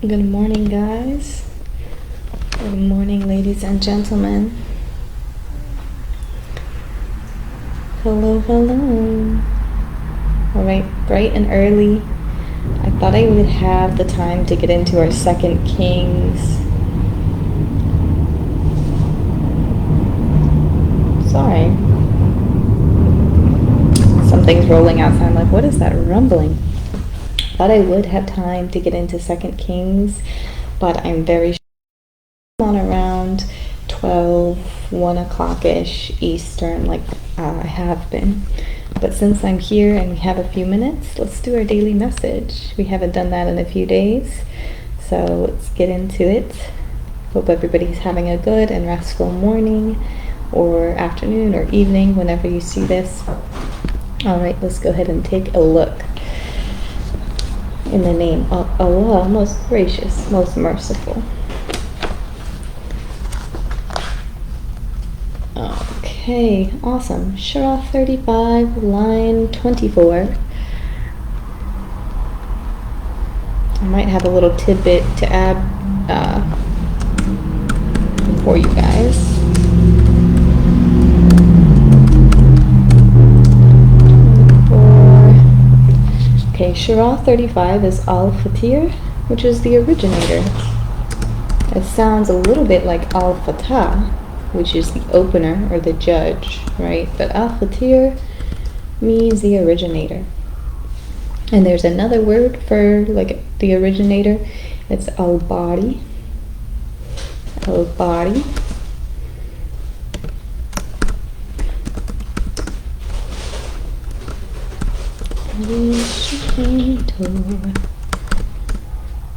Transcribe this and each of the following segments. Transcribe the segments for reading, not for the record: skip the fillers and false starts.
Good morning, guys. Good morning, ladies and gentlemen. Hello, hello. Alright, bright and early. I thought I would have the time to get into our 2 Kings. Sorry. Something's rolling outside. I'm like, what is that rumbling? Thought I would have time to get into 2 Kings, but I'm very sure on around 12, 1 o'clock-ish Eastern, like I have been. But since I'm here and we have a few minutes, let's do our daily message. We haven't done that in a few days, so let's get into it. Hope everybody's having a good and restful morning or afternoon or evening whenever you see this. All right, let's go ahead and take a look. In the name of Allah, most gracious, most merciful. Okay, awesome. Surah 35, line 24. I might have a little tidbit to add for you guys. Okay, Surah 35 is Al-Fatir, which is the originator. It sounds a little bit like Al-Fatah, which is the opener or the judge, right? But Al-Fatir means the originator. And there's another word for like the originator. It's Al-Bari. Al-Bari.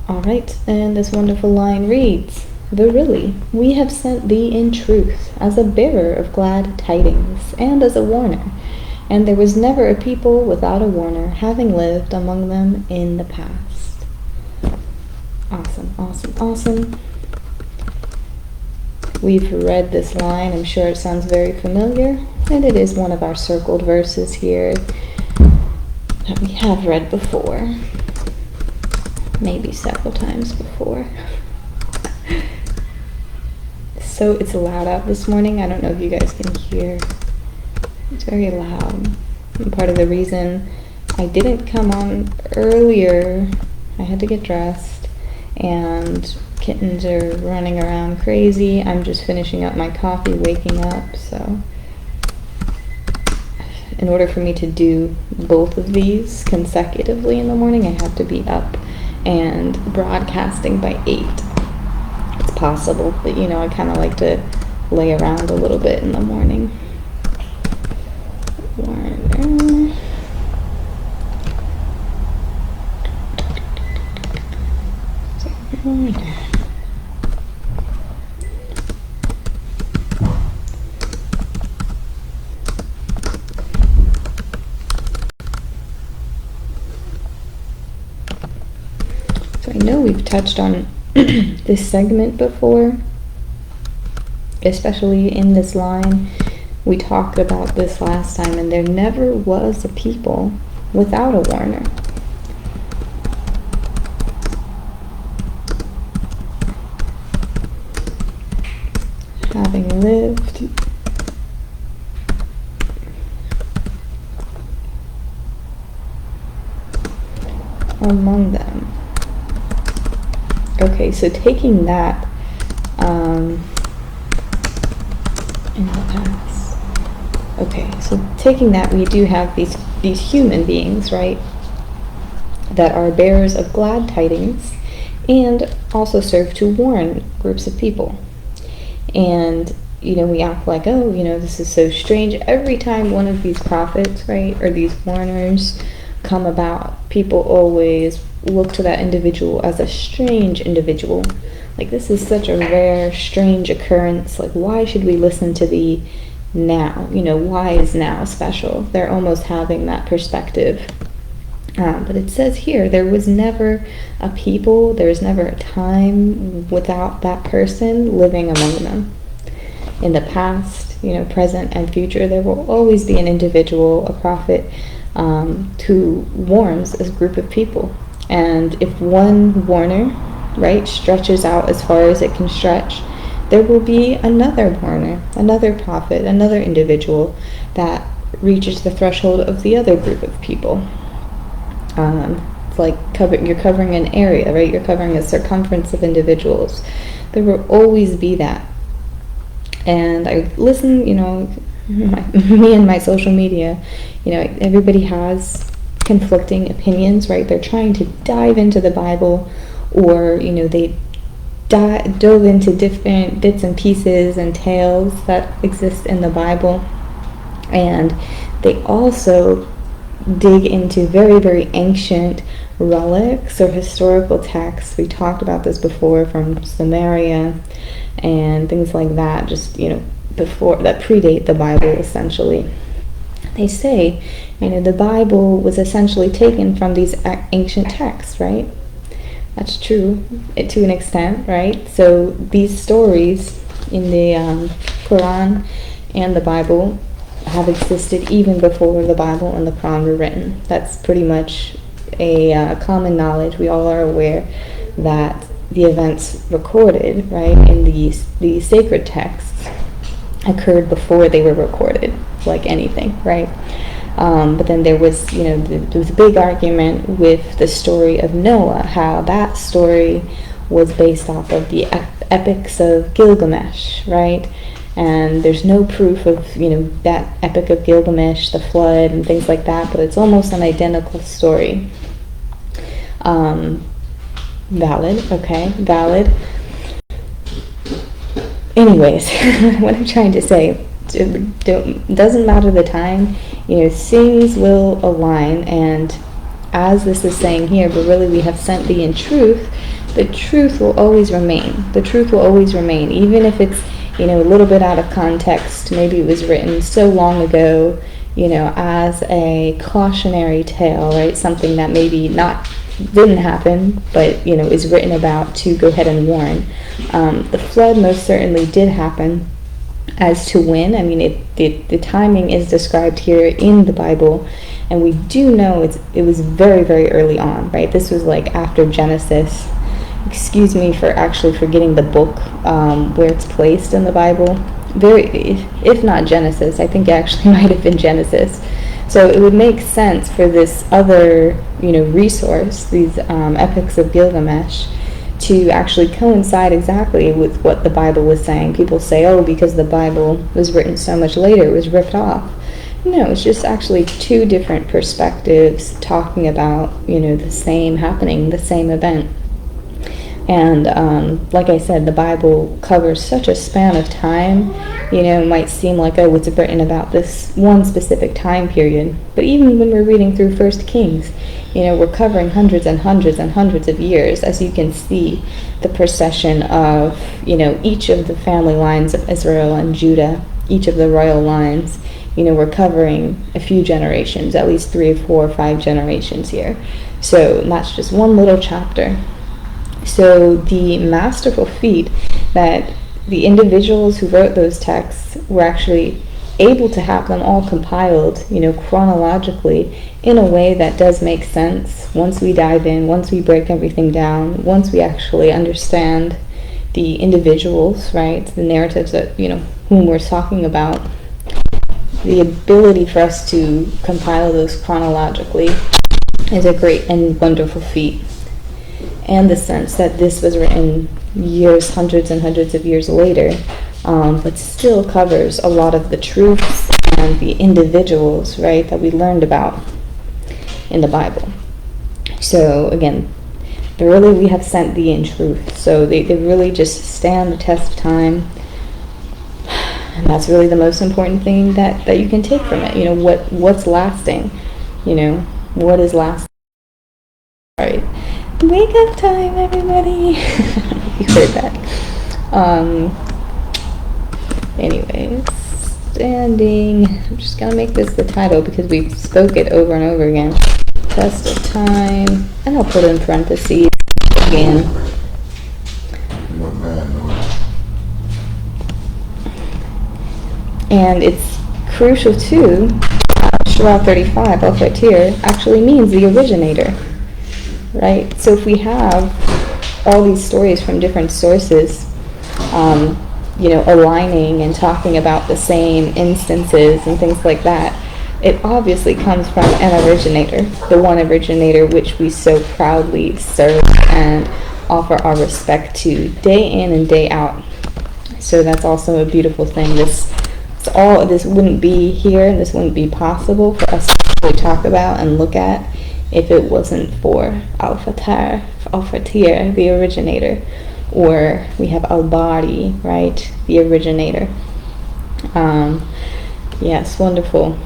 Alright, and this wonderful line reads, Verily, we have sent thee in truth as a bearer of glad tidings and as a warner, and there was never a people without a warner, having lived among them in the past. Awesome, awesome, awesome. We've read this line. I'm sure it sounds very familiar, and it is one of our circled verses here that we have read before, maybe several times before. So it's loud out this morning. I don't know if you guys can hear. It's very loud. And part of the reason I didn't come on earlier, I had to get dressed, and kittens are running around crazy. I'm just finishing up my coffee, waking up, so in order for me to do both of these consecutively in the morning, I have to be up and broadcasting by 8. It's possible, but you know, I kind of like to lay around a little bit in the morning. So I know we've touched on this segment before, especially in this line. We talked about this last time, and there never was a people without a warner. Having lived among them. Okay, so taking that in the past. Okay, so taking that, we do have these human beings, right, that are bearers of glad tidings and also serve to warn groups of people. And you know, we act like, oh, you know, this is so strange. Every time one of these prophets, right, or these warners come about, people always look to that individual as a strange individual. Like, this is such a rare, strange occurrence. Like, why should we listen to thee now? You know, why is now special? They're almost having that perspective. But it says here, there was never a people, there was never a time without that person living among them. In the past, you know, present and future, there will always be an individual, a prophet, who warns a group of people. And if one warner right, stretches out as far as it can stretch, there will be another mourner, another prophet, another individual that reaches the threshold of the other group of people. It's like you're covering an area, right? You're covering a circumference of individuals. There will always be that. And I listen, me and my social media, everybody has conflicting opinions, right? They're trying to dive into the Bible, or, they dove into different bits and pieces and tales that exist in the Bible. And they also dig into very, very ancient relics or historical texts. We talked about this before, from Samaria and things like that, just, before, that predate the Bible, essentially. They say, the Bible was essentially taken from these ancient texts, right? That's true to an extent, right? So these stories in the Qur'an and the Bible have existed even before the Bible and the Quran were written. That's pretty much a common knowledge. We all are aware that the events recorded, right, in these sacred texts occurred before they were recorded, like anything, right? But then there was, there was a big argument with the story of Noah, how that story was based off of the epics of Gilgamesh, right? And there's no proof of, that epic of Gilgamesh, the flood, and things like that, but it's almost an identical story. Valid, okay, valid. Anyways, what I'm trying to say, it doesn't matter the time, things will align, and as this is saying here, but really we have sent thee in truth, the truth will always remain. The truth will always remain, even if it's, a little bit out of context. Maybe it was written so long ago, as a cautionary tale, right? Something that maybe didn't happen, but, is written about to go ahead and warn. The flood most certainly did happen. As to when, the timing is described here in the Bible, and we do know it was very, very early on, right? This was like after Genesis. Excuse me for actually forgetting the book where it's placed in the Bible. If not Genesis, I think it actually might have been Genesis. So it would make sense for this other, resource, these epics of Gilgamesh, to actually coincide exactly with what the Bible was saying. People say, oh, because the Bible was written so much later, it was ripped off. No, it's just actually two different perspectives talking about, the same happening, the same event. And like I said, the Bible covers such a span of time. It might seem like, oh, it's written about this one specific time period. But even when we're reading through 1 Kings, we're covering hundreds and hundreds and hundreds of years. As you can see, the procession of, each of the family lines of Israel and Judah, each of the royal lines, we're covering a few generations, at least 3 or 4 or 5 generations here. So that's just one little chapter. So the masterful feat that the individuals who wrote those texts were actually able to have them all compiled, chronologically, in a way that does make sense once we dive in, once we break everything down, once we actually understand the individuals, right, the narratives that, whom we're talking about. The ability for us to compile those chronologically is a great and wonderful feat. And the sense that this was written years, hundreds and hundreds of years later, but still covers a lot of the truths and the individuals, right, that we learned about in the Bible. So again, verily we have sent thee in truth. So they really just stand the test of time. And that's really the most important thing that you can take from it. What's lasting? What is lasting? All right. Wake up time, everybody. You heard that. Anyways, standing. I'm just going to make this the title because we spoke it over and over again. Test of time. And I'll put it in parentheses again. And it's crucial too. Surah 35, Al-Fatir, actually means the originator. Right? So if we have all these stories from different sources, aligning and talking about the same instances and things like that, it obviously comes from an originator, the one originator which we so proudly serve and offer our respect to day in and day out. So that's also a beautiful thing. This wouldn't be here, and this wouldn't be possible for us to really talk about and look at if it wasn't for Al-Fatir, the originator. Or we have Al-Bari, right, the originator. Yes, wonderful.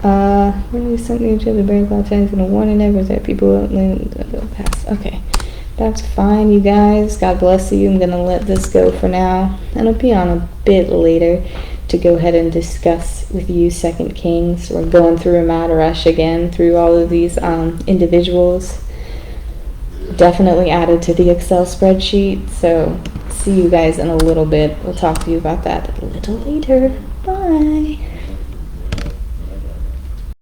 When we sent each other very glad tidings and a warning ever that people will pass. Okay, that's fine, you guys. God bless you. I'm gonna let this go for now, and I'll be on a bit later to go ahead and discuss with you 2 Kings. We're going through a Madarash again, through all of these individuals. Definitely added to the Excel spreadsheet. So see you guys in a little bit. We'll talk to you about that a little later. Bye.